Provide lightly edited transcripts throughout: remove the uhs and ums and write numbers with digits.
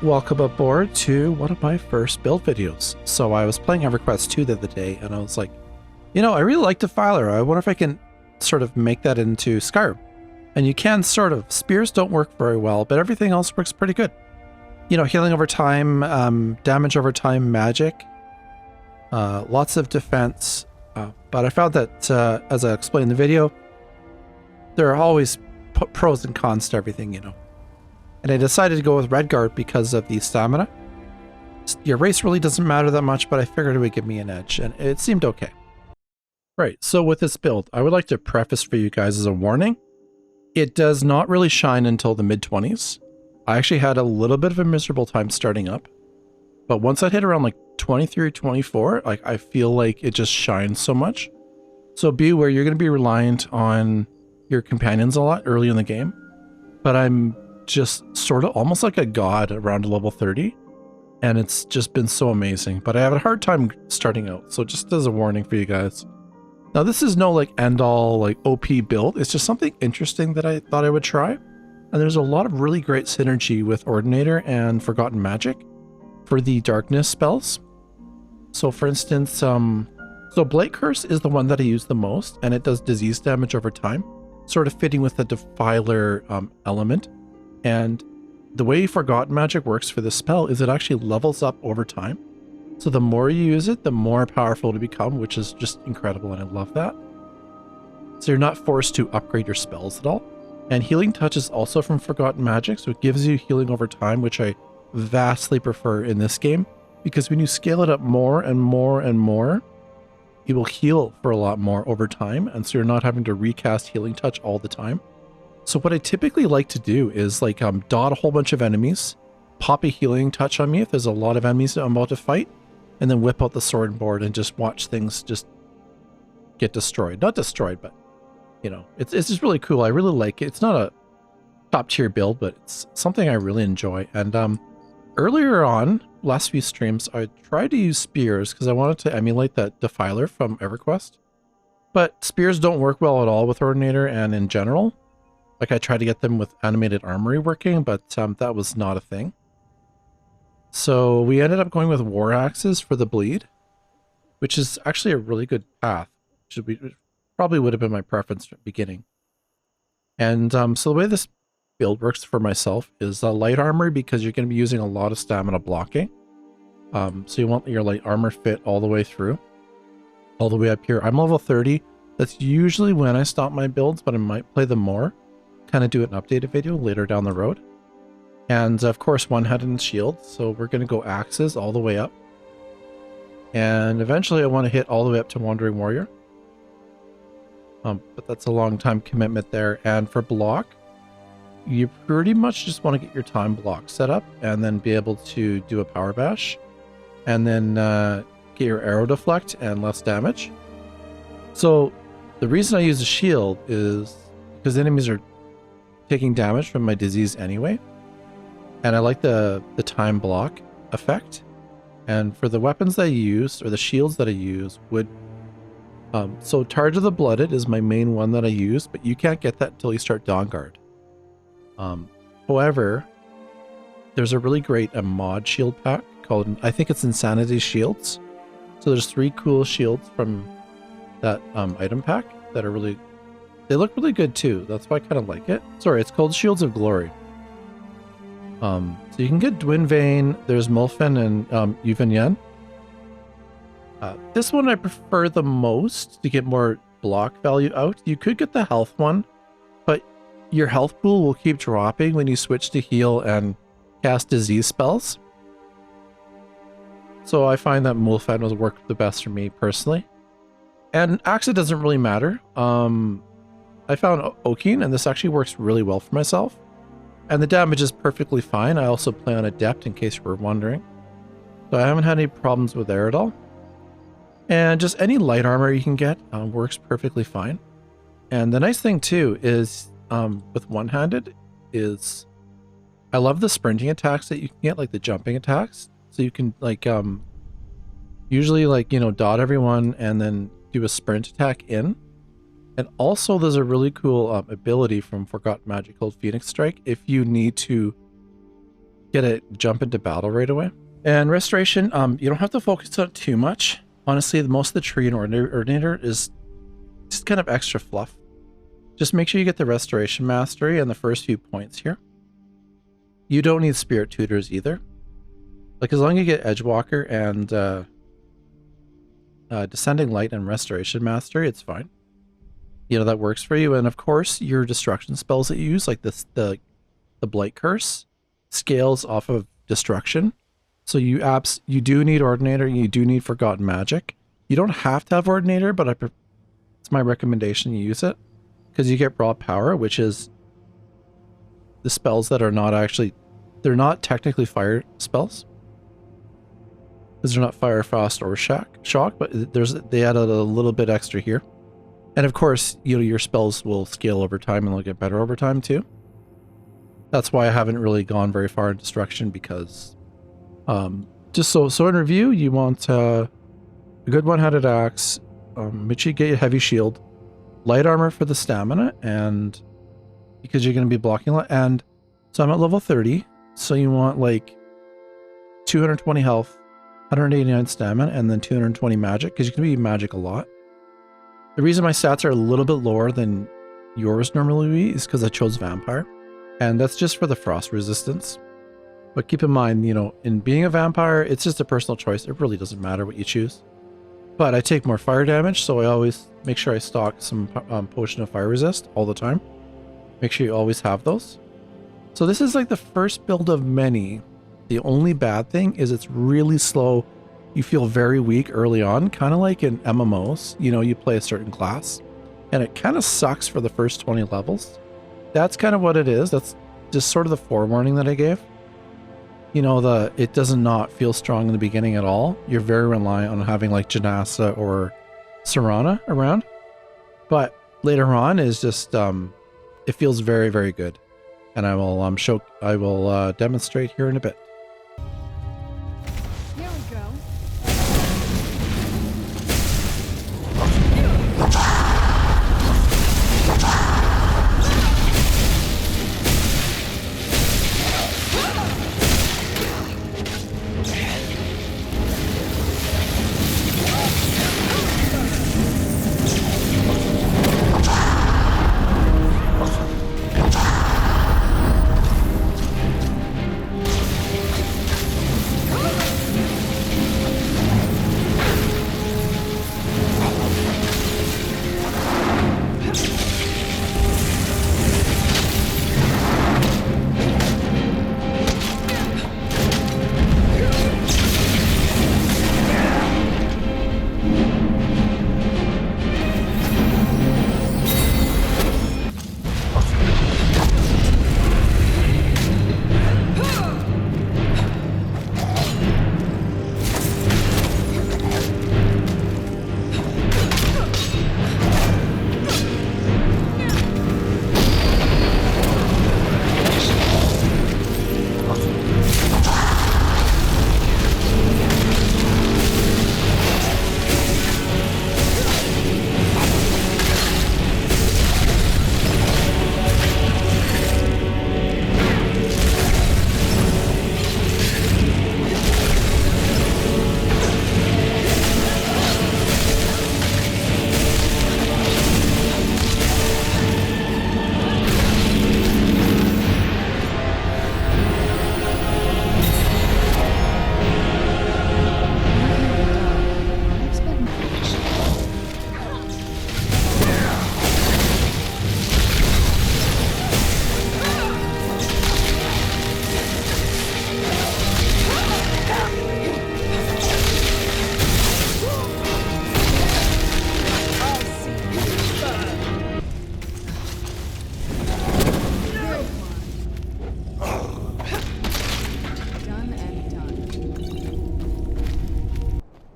Welcome aboard to one of my first build videos. So I was playing EverQuest 2 the other day and I was like, I really like Defiler. I wonder if I can sort of make that into Skyrim. And you can sort of. Spears don't work very well, but everything else works pretty good. Healing over time, damage over time, magic, lots of defense. But I found that, as I explained in the video, there are always pros and cons to everything, And I decided to go with Redguard because of the stamina. Your race really doesn't matter that much, but I figured it would give me an edge, and it seemed okay. Right, so with this build, I would like to preface for you guys as a warning. It does not really shine until the mid-20s. I actually had a little bit of a miserable time starting up. But once I hit around like 23 or 24, I feel like it just shines so much. So be aware, you're going to be reliant on your companions a lot early in the game. But I'm just sort of almost like a god around level 30. And it's just been so amazing. But I have a hard time starting out. So just as a warning for you guys. Now this is no like end all like OP build. It's just something interesting that I thought I would try. And there's a lot of really great synergy with Ordinator and Forgotten Magic for the darkness spells. So for instance, so Blight Curse is the one that I use the most, and it does disease damage over time, sort of fitting with the Defiler element. And the way Forgotten Magic works for this spell is it actually levels up over time. So the more you use it, the more powerful to become, which is just incredible, and I love that. So you're not forced to upgrade your spells at all. And Healing Touch is also from Forgotten Magic, so it gives you healing over time, which I vastly prefer in this game, because when you scale it up more and more and more, you will heal for a lot more over time, and so you're not having to recast Healing Touch all the time. So what I typically like to do is like dot a whole bunch of enemies, pop a Healing Touch on me if there's a lot of enemies that I'm about to fight, and then whip out the sword and board and just watch things just get destroyed. Not destroyed, but it's just really cool. I really like it. It's not a top tier build, but it's something I really enjoy. And earlier on, last few streams, I tried to use spears because I wanted to emulate that Defiler from EverQuest. But spears don't work well at all with Ordinator and in general. Like I tried to get them with animated armory working, but that was not a thing. So we ended up going with war axes for the bleed, which is actually a really good path. Probably would have been my preference at the beginning. And so the way this build works for myself is light armor, because you're going to be using a lot of stamina blocking. So you want your light armor fit all the way through, all the way up here. I'm level 30. That's usually when I stop my builds, but I might play them more. Kind of do an updated video later down the road. And of course, one-handed shield. So we're going to go axes all the way up. And eventually I want to hit all the way up to Wandering Warrior. But that's a long time commitment there. And for block, you pretty much just want to get your time block set up and then be able to do a power bash and then get your arrow deflect and less damage. So the reason I use a shield is because enemies are taking damage from my disease anyway. And I like the time block effect. And for the weapons that I use, or the shields that I use, so Targe of the Blooded is my main one that I use, but you can't get that until you start Dawnguard. However, there's a really great mod shield pack called, I think it's Insanity Shields. So there's 3 cool shields from that item pack that are they look really good too. That's why I kind of like it. Sorry, it's called Shields of Glory. So you can get Dwinvane, there's Mulfen and Yuvan. This one I prefer the most to get more block value out. You could get the health one, but your health pool will keep dropping when you switch to heal and cast disease spells. So I find that Mulfen will work the best for me personally. And Axa doesn't really matter. I found Okeen, and this actually works really well for myself. And the damage is perfectly fine. I also play on Adept in case you were wondering. So I haven't had any problems with there at all. And just any light armor you can get works perfectly fine. And the nice thing too is with one-handed is I love the sprinting attacks that you can get, like the jumping attacks. So you can like usually like, dot everyone and then do a sprint attack in. And also there's a really cool ability from Forgotten Magic called Phoenix Strike if you need to get it, jump into battle right away. And restoration, you don't have to focus on it too much. Honestly, most of the tree and ordinator is just kind of extra fluff. Just make sure you get the restoration mastery and the first few points here. You don't need spirit tutors either. Like as long as you get Edgewalker and Descending Light and restoration mastery, it's fine. You know, that works for you. And of course, your destruction spells that you use, like this, the Blight Curse, scales off of destruction. So you do need Ordinator, you do need Forgotten Magic. You don't have to have Ordinator, but it's my recommendation you use it. Because you get Raw Power, which is the spells that are not actually, they're not technically fire spells. Because they're not Fire, Frost, or Shock, but they added a little bit extra here. And of course, you know, your spells will scale over time and they'll get better over time too. That's why I haven't really gone very far in destruction, because just so in review, you want a good one-handed axe, make sure you get a heavy shield, light armor for the stamina, and because you're going to be blocking a lot. And so I'm at level 30, so you want like 220 health, 189 stamina, and then 220 magic, because you can be magic a lot. The reason my stats are a little bit lower than yours normally would be is because I chose vampire, and that's just for the frost resistance. But keep in mind, you know, in being a vampire, it's just a personal choice. It really doesn't matter what you choose. But I take more fire damage, so I always make sure I stock some potion of fire resist all the time. Make sure you always have those. So this is like the first build of many. The only bad thing is it's really slow. You feel very weak early on, kind of like in MMOs. You know, you play a certain class, and it kind of sucks for the first 20 levels. That's kind of what it is. That's just sort of the forewarning that I gave. You know, it does not feel strong in the beginning at all. You're very reliant on having like Janasa or Serana around. But later on is just, it feels very, very good. And I will demonstrate here in a bit. Here we go.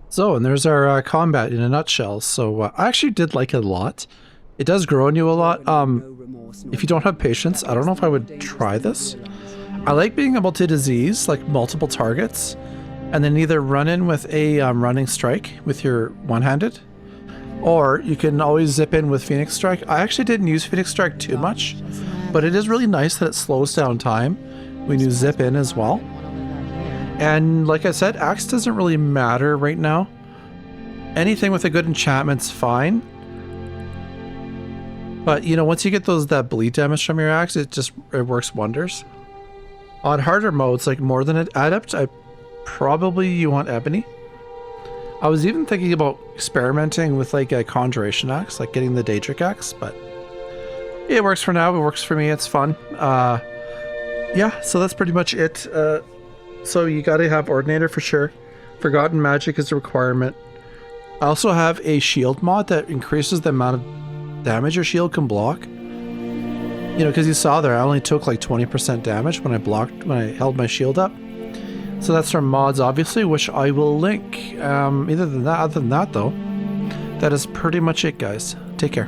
So, and there's our combat in a nutshell. So I actually did like it a lot. It does grow on you a lot. If you don't have patience, I don't know if I would try this. I like being able to disease like multiple targets and then either run in with a running strike with your one-handed, or you can always zip in with Phoenix Strike. I actually didn't use Phoenix Strike too much, but it is really nice that it slows down time We knew zip in as well. And like I said, axe doesn't really matter right now. Anything with a good enchantment's fine. But you know, once you get that bleed damage from your axe, it works wonders. On harder modes, like more than an adept, you want ebony. I was even thinking about experimenting with like a conjuration axe, like getting the Daedric axe, but it works for now. It works for me. It's fun. Yeah, so that's pretty much it. So you gotta have Ordinator for sure. Forgotten Magic is a requirement. I also have a shield mod that increases the amount of damage your shield can block. You know, because you saw there, I only took like 20% damage when I held my shield up. So that's from mods, obviously, which I will link. Other than that, though, that is pretty much it, guys. Take care.